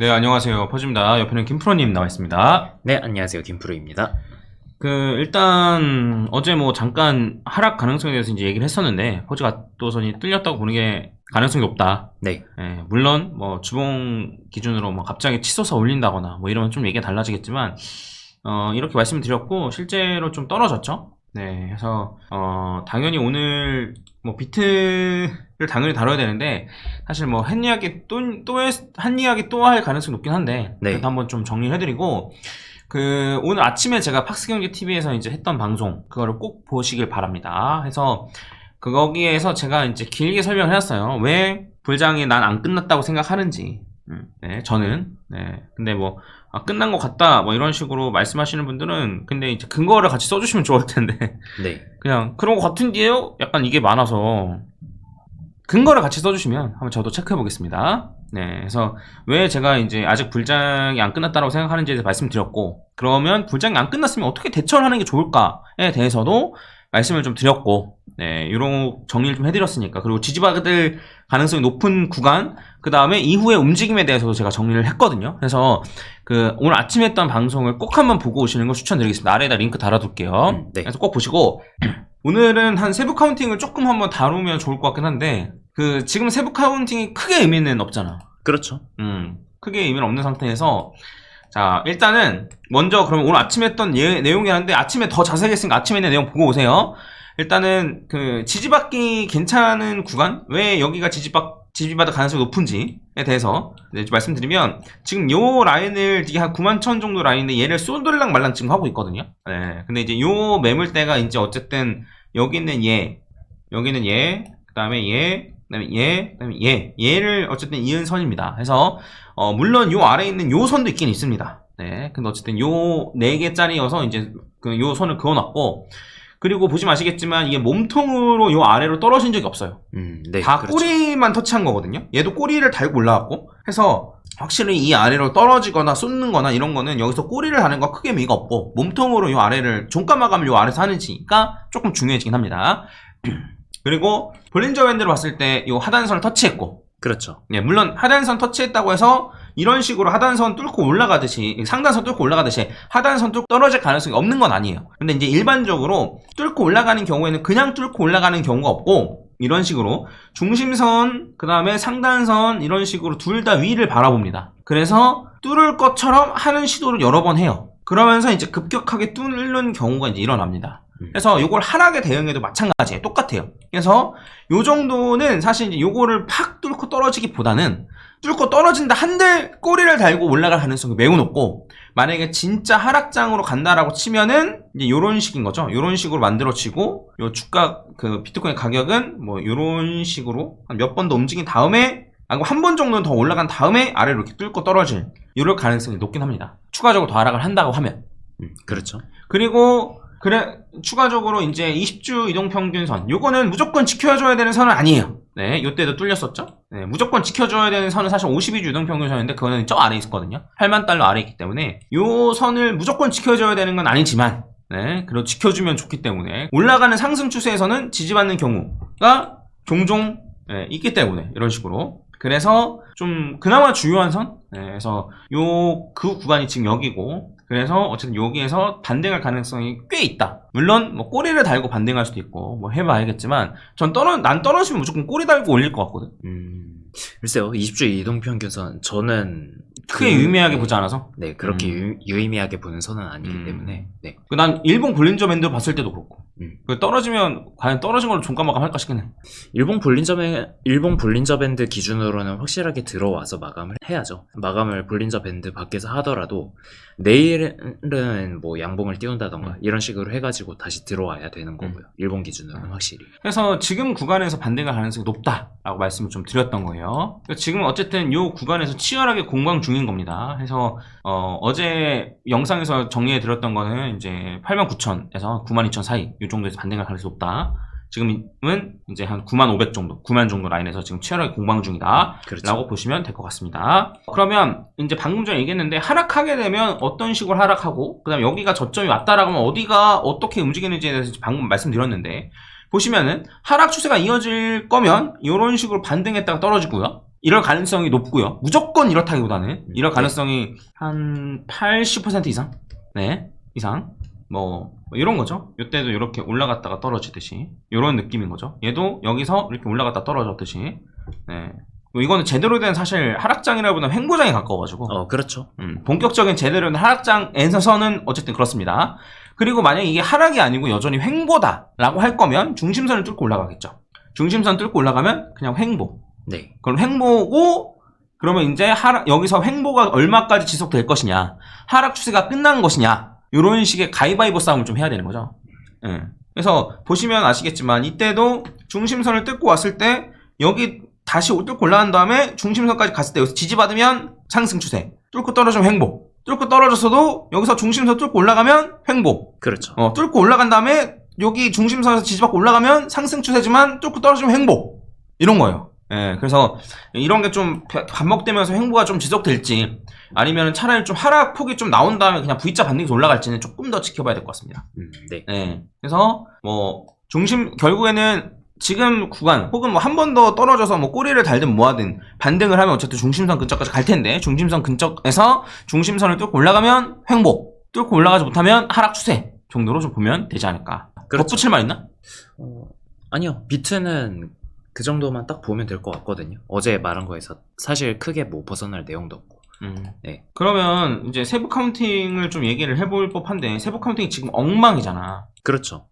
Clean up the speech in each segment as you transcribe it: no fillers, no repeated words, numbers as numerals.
네, 안녕하세요. 퍼즈입니다. 옆에는 김프로님 나와 있습니다. 네, 안녕하세요. 김프로입니다. 일단, 어제 뭐 잠깐 하락 가능성에 대해서 이제 얘기를 했었는데, 퍼즈가 또선이 뚫렸다고 보는 게 가능성이 높다. 네. 예, 물론, 뭐, 주봉 기준으로 뭐 갑자기 치솟아 올린다거나, 뭐 이러면 좀 얘기가 달라지겠지만, 이렇게 말씀을 드렸고, 실제로 좀 떨어졌죠? 네, 그래서, 당연히 오늘, 뭐, 비트를 당연히 다뤄야 되는데, 사실 뭐, 한 이야기 한 이야기 또 할 가능성이 높긴 한데, 네. 그래도 한번 좀 정리를 해드리고, 오늘 아침에 제가 팍스경제TV에서 이제 했던 방송, 그거를 꼭 보시길 바랍니다. 해서, 거기에서 제가 이제 길게 설명을 해놨어요. 왜 불장이 난 안 끝났다고 생각하는지. 네, 저는. 네. 근데 뭐, 끝난 것 같다, 뭐 이런 식으로 말씀하시는 분들은, 근데 이제 근거를 같이 써주시면 좋을 텐데. 네. 그냥, 그런 것 같은데요? 약간 이게 많아서. 근거를 같이 써주시면 한번 저도 체크해 보겠습니다. 네. 그래서 왜 제가 이제 아직 불장이 안 끝났다고 생각하는지에 대해서 말씀드렸고, 그러면 불장이 안 끝났으면 어떻게 대처를 하는 게 좋을까에 대해서도 말씀을 좀 드렸고, 네, 이런 정리를 좀 해드렸으니까. 그리고 지지받을 가능성이 높은 구간, 그 다음에 이후의 움직임에 대해서도 제가 정리를 했거든요. 그래서 오늘 아침에 했던 방송을 꼭 한번 보고 오시는 걸 추천드리겠습니다. 아래에다 링크 달아둘게요. 네. 그래서 꼭 보시고, 오늘은 한 세부 카운팅을 조금 한번 다루면 좋을 것 같긴 한데, 지금 세부 카운팅이 크게 의미는 없잖아. 그렇죠. 크게 의미는 없는 상태에서, 자, 일단은, 먼저 그럼 오늘 아침에 했던 내용이 하는데, 아침에 더 자세하게 했으니까 아침에 있는 내용 보고 오세요. 일단은, 지지받기 괜찮은 구간? 왜 여기가 지지받을 가능성이 높은지에 대해서 말씀드리면, 지금 요 라인을, 이게 한 91,000 정도 라인인데, 얘를 쏘들랑 말랑 지금 하고 있거든요. 네. 근데 이제 요 매물대가 이제 어쨌든, 여기는 얘, 여기는 얘, 그 다음에 얘, 그 다음에 얘, 그 다음에 얘를 어쨌든 이은 선입니다. 그래서, 물론 요 아래에 있는 요 선도 있긴 있습니다. 네. 근데 어쨌든 요 4개짜리여서 이제 요 선을 그어놨고, 그리고 보시면 아시겠지만 이게 몸통으로 요 아래로 떨어진 적이 없어요. 네. 다 그렇죠. 꼬리만 터치한 거거든요. 얘도 꼬리를 달고 올라왔고, 해서 확실히 이 아래로 떨어지거나 쏟는 거나 이런 거는 여기서 꼬리를 하는 거 크게 의미가 없고, 몸통으로 요 아래를, 종가 마감을 요 아래서 하는지가 조금 중요해지긴 합니다. 그리고 볼린저 밴드로 봤을 때 요 하단선을 터치했고, 그렇죠. 네, 물론 하단선 터치했다고 해서 이런 식으로 하단선 뚫고 올라가듯이, 상단선 뚫고 올라가듯이 하단선 뚫고 떨어질 가능성이 없는 건 아니에요. 근데 이제 일반적으로 뚫고 올라가는 경우에는 그냥 뚫고 올라가는 경우가 없고, 이런 식으로 중심선, 그 다음에 상단선, 이런 식으로 둘 다 위를 바라봅니다. 그래서 뚫을 것처럼 하는 시도를 여러 번 해요. 그러면서 이제 급격하게 뚫는 경우가 이제 일어납니다. 그래서 요걸 하락에 대응해도 마찬가지예요. 똑같아요. 그래서 요 정도는 사실 이제 요거를 팍 뚫고 떨어지기보다는, 뚫고 떨어진다 한들 꼬리를 달고 올라갈 가능성이 매우 높고, 만약에 진짜 하락장으로 간다라고 치면은 이제 요런 식인 거죠. 요런 식으로 만들어지고, 요 주가 비트코인 가격은 뭐 요런 식으로 몇 번 더 움직인 다음에, 한 번 정도는 더 올라간 다음에 아래로 이렇게 뚫고 떨어질 이럴 가능성이 높긴 합니다. 추가적으로 더 하락을 한다고 하면. 그렇죠. 그리고 추가적으로 이제 20주 이동평균선, 요거는 무조건 지켜줘야 되는 선은 아니에요. 네, 요때도 뚫렸었죠. 네, 무조건 지켜줘야 되는 선은 사실 52주 이동평균선인데, 그거는 저 아래에 있었거든요. 8만 달러 아래에 있기 때문에 요 선을 무조건 지켜줘야 되는 건 아니지만, 네, 그리고 지켜주면 좋기 때문에 올라가는 상승 추세에서는 지지받는 경우가 종종 있기 때문에, 이런 식으로. 그래서 좀 그나마 중요한 선, 그래서 그 구간이 지금 여기고, 그래서 어쨌든 여기에서 반등할 가능성이 꽤 있다. 물론 뭐 꼬리를 달고 반등할 수도 있고 뭐 해봐야겠지만, 난 떨어지면 무조건 꼬리 달고 올릴 것 같거든. 글쎄요. 20주 이동평균선 저는 크게 유의미하게 보지 않아서. 네, 그렇게 유의미하게 보는 선은 아니기 때문에. 네. 난 일본 볼린저 밴드 봤을 때도 그렇고. 떨어지면 과연 떨어진 걸로 종가 마감할까 싶긴 해. 일본 볼린저 밴드 기준으로는 확실하게 들어와서 마감을 해야죠. 마감을 볼린저 밴드 밖에서 하더라도 내일은 뭐 양봉을 띄운다던가 이런 식으로 해가지고 다시 들어와야 되는 거고요. 일본 기준으로는 확실히. 그래서 지금 구간에서 반등할 가능성이 높다라고 말씀을 좀 드렸던 거예요. 지금 어쨌든 이 구간에서 치열하게 공방 중인 겁니다. 그래서 어제 영상에서 정리해 드렸던 거는 이제 89,000에서 92,000 사이, 이 정도에서 반등할 가능성이 높다. 지금은 이제 한 95,000 정도, 9만 정도 라인에서 지금 치열하게 공방 중이다. 그렇죠. 라고 보시면 될 것 같습니다. 그러면 이제 방금 전에 얘기했는데, 하락하게 되면 어떤 식으로 하락하고, 그 다음에 여기가 저점이 왔다라고 하면 어디가 어떻게 움직이는지에 대해서 방금 말씀드렸는데, 보시면은 하락 추세가 이어질 거면 이런 식으로 반등했다가 떨어지고요. 이럴 가능성이 높고요. 무조건 이렇다기보다는 이럴 가능성이 한 80% 이상? 네, 이상. 뭐 이런 거죠. 이때도 이렇게 올라갔다가 떨어지듯이 이런 느낌인 거죠. 얘도 여기서 이렇게 올라갔다 떨어졌듯이. 네. 뭐 이거는 제대로 된 사실 하락장이라보다는 횡보장에 가까워가지고. 그렇죠. 본격적인 제대로 된 하락장에서는 어쨌든 그렇습니다. 그리고 만약에 이게 하락이 아니고 여전히 횡보다라고 할 거면 중심선을 뚫고 올라가겠죠. 중심선 뚫고 올라가면 그냥 횡보. 네. 그럼 횡보고 그러면 이제 여기서 횡보가 얼마까지 지속될 것이냐, 하락 추세가 끝난 것이냐, 이런 식의 가위바위보 싸움을 좀 해야 되는 거죠. 예. 그래서 보시면 아시겠지만 이때도 중심선을 뚫고 왔을 때 여기 다시 뚫고 올라간 다음에 중심선까지 갔을 때 여기서 지지받으면 상승 추세, 뚫고 떨어지면 횡보, 뚫고 떨어졌어도 여기서 중심선 뚫고 올라가면 횡보. 그렇죠. 뚫고 올라간 다음에 여기 중심선에서 지지받고 올라가면 상승 추세지만 뚫고 떨어지면 횡보. 이런 거예요. 예, 그래서 이런 게 좀 반복되면서 횡보가 좀 지속될지 아니면 차라리 좀 하락폭이 좀 나온 다음에 그냥 V자 반등해서 올라갈지는 조금 더 지켜봐야 될 것 같습니다. 네. 예, 그래서 뭐 결국에는 지금 구간 혹은 뭐 한 번 더 떨어져서 뭐 꼬리를 달든 뭐하든 반등을 하면 어쨌든 중심선 근처까지 갈 텐데 중심선 근처에서 중심선을 뚫고 올라가면 횡보, 뚫고 올라가지 못하면 하락 추세 정도로 좀 보면 되지 않을까. 그렇죠. 덧붙일 말 있나? 아니요. 비트는 그 정도만 딱 보면 될 것 같거든요. 어제 말한 거에서 사실 크게 뭐 벗어날 내용도 없고. 네. 그러면 이제 세부 카운팅을 좀 얘기를 해볼 법한데 세부 카운팅이 지금 엉망이잖아. 그렇죠.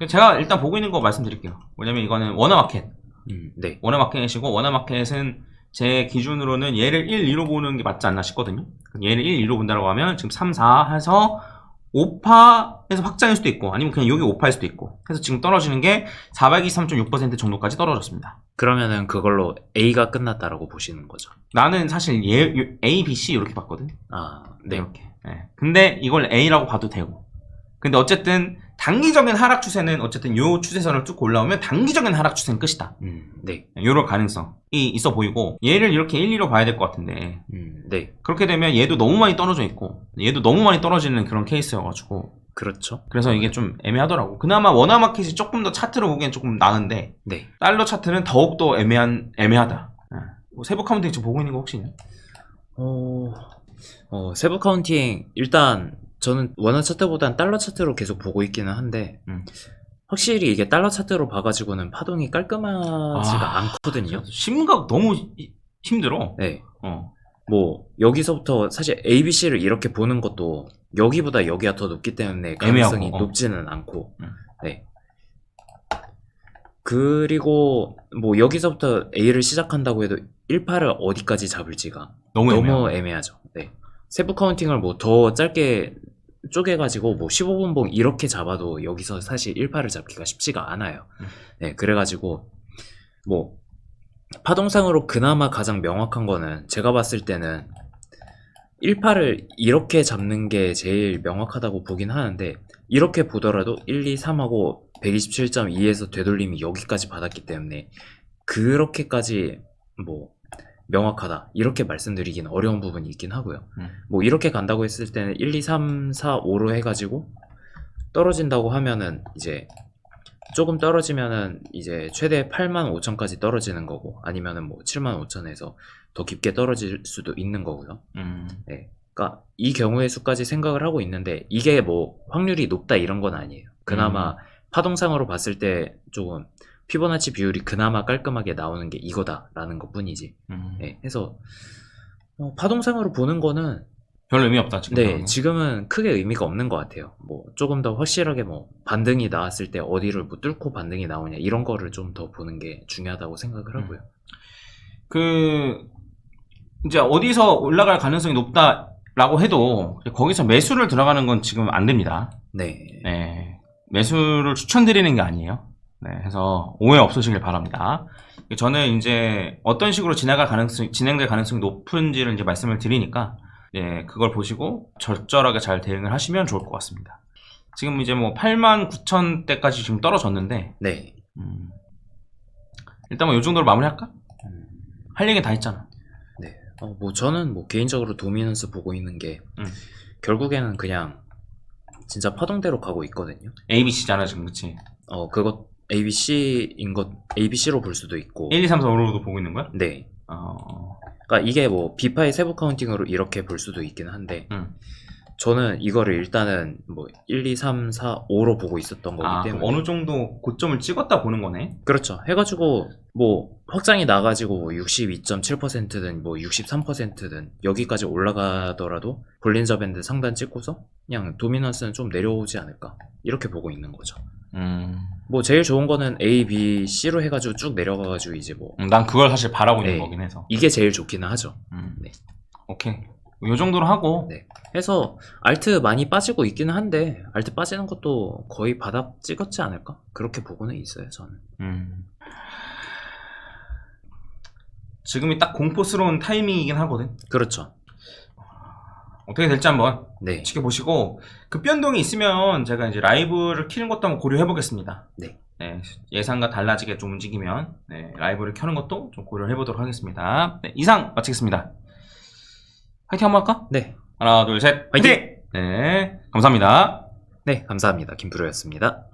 제가 일단 보고 있는 거 말씀드릴게요. 뭐냐면 이거는 워너마켓. 네. 워너마켓이고 워너마켓은 제 기준으로는 얘를 1, 2로 보는 게 맞지 않나 싶거든요. 얘를 1, 2로 본다고 하면 지금 3, 4 해서 5파에서 확장일 수도 있고 아니면 그냥 여기 5파일 수도 있고 해서 지금 떨어지는 게 423.6% 정도까지 떨어졌습니다. 그러면은 그걸로 A가 끝났다라고 보시는 거죠. 나는 사실 A, B, C 이렇게 봤거든. 네. 이렇게. 네. 근데 이걸 A라고 봐도 되고. 근데 어쨌든 단기적인 하락 추세는 어쨌든 요 추세선을 뚫고 올라오면 단기적인 하락 추세는 끝이다. 네. 요럴 가능성이 있어 보이고 얘를 이렇게 1, 2로 봐야 될 것 같은데 네. 그렇게 되면 얘도 너무 많이 떨어져 있고 얘도 너무 많이 떨어지는 그런 케이스여가지고 그렇죠. 그래서 이게 좀 애매하더라고. 그나마 워너마켓이 조금 더 차트로 보기엔 조금 나은데 네. 달러 차트는 더욱더 애매하다. 뭐 세부 카운팅 지금 보고 있는 거 혹시 있나? 세부 카운팅 일단 저는 원화 차트보단 달러 차트로 계속 보고 있기는 한데 확실히 이게 달러 차트로 봐가지고는 파동이 깔끔하지가 않거든요. 심각 너무 힘들어. 네. 뭐 여기서부터 사실 ABC를 이렇게 보는 것도 여기보다 여기가 더 높기 때문에 가능성이 높지는 않고. 네. 그리고 뭐 여기서부터 A를 시작한다고 해도 1파를 어디까지 잡을지가 너무 애매하죠. 네. 세부 카운팅을 뭐 더 짧게 쪼개가지고 뭐 15분봉 이렇게 잡아도 여기서 사실 1파를 잡기가 쉽지가 않아요. 네, 그래가지고 뭐 파동상으로 그나마 가장 명확한 거는 제가 봤을 때는 1파를 이렇게 잡는 게 제일 명확하다고 보긴 하는데 이렇게 보더라도 1, 2, 3하고 127.2에서 되돌림이 여기까지 받았기 때문에 그렇게까지 뭐 명확하다 이렇게 말씀드리긴 어려운 부분이 있긴 하고요. 뭐 이렇게 간다고 했을 때는 1, 2, 3, 4, 5로 해가지고 떨어진다고 하면은 이제 조금 떨어지면은 이제 최대 85,000까지 떨어지는 거고 아니면은 뭐 75,000에서 더 깊게 떨어질 수도 있는 거고요. 네, 그러니까 이 경우의 수까지 생각을 하고 있는데 이게 뭐 확률이 높다 이런 건 아니에요. 그나마 파동상으로 봤을 때 조금 피보나치 비율이 그나마 깔끔하게 나오는 게 이거다라는 것 뿐이지. 네, 해서 파동상으로 보는 거는 별 의미 없다 지금. 네, 지금은 크게 의미가 없는 것 같아요. 뭐 조금 더 확실하게 뭐 반등이 나왔을 때 어디를 뭐 뚫고 반등이 나오냐 이런 거를 좀 더 보는 게 중요하다고 생각을 하고요. 이제 어디서 올라갈 가능성이 높다라고 해도 거기서 매수를 들어가는 건 지금 안 됩니다. 네. 네, 매수를 추천드리는 게 아니에요. 네, 해서 오해 없으시길 바랍니다. 저는 이제 어떤 식으로 진행될 가능성이 높은지를 이제 말씀을 드리니까, 네, 그걸 보시고 적절하게 잘 대응을 하시면 좋을 것 같습니다. 지금 이제 뭐 89,000대까지 지금 떨어졌는데, 네. 일단 뭐 이 정도로 마무리할까? 할 얘기 다 했잖아. 네. 뭐 저는 뭐 개인적으로 도미넌스 보고 있는 게 결국에는 그냥 진짜 파동대로 가고 있거든요. ABC잖아 지금, 그치? 그것 ABC인 것 ABC로 볼 수도 있고 1, 2, 3, 4, 5로도 보고 있는 거야? 네. 그러니까 이게 뭐 비파의 세부 카운팅으로 이렇게 볼 수도 있긴 한데 저는 이거를 일단은 뭐 1, 2, 3, 4, 5로 보고 있었던 거기 그럼 때문에 어느 정도 고점을 찍었다 보는 거네. 그렇죠. 해가지고 뭐 확장이 나가지고 뭐 62.7%든 뭐 63%든 여기까지 올라가더라도 볼린저 밴드 상단 찍고서 그냥 도미넌스는 좀 내려오지 않을까 이렇게 보고 있는 거죠. 뭐 제일 좋은 거는 A, B, C로 해가지고 쭉 내려가가지고 이제 뭐 난 그걸 사실 바라고 있는 네. 거긴 해서. 이게 제일 좋기는 하죠. 네. 오케이. 요 정도로 하고. 네. 해서 알트 많이 빠지고 있기는 한데 알트 빠지는 것도 거의 바닥 찍었지 않을까? 그렇게 보고는 있어요 저는. 지금이 딱 공포스러운 타이밍이긴 하거든. 그렇죠. 어떻게 될지 한번 네. 지켜보시고 급변동이 있으면 제가 이제 라이브를 키는 것도 한번 고려해 보겠습니다. 네. 네, 예상과 달라지게 좀 움직이면 라이브를 켜는 것도 좀 고려해 보도록 하겠습니다. 네, 이상 마치겠습니다. 화이팅 한번 할까? 네. 하나 둘 셋 화이팅! 화이팅! 네, 감사합니다. 네, 감사합니다. 김프로였습니다.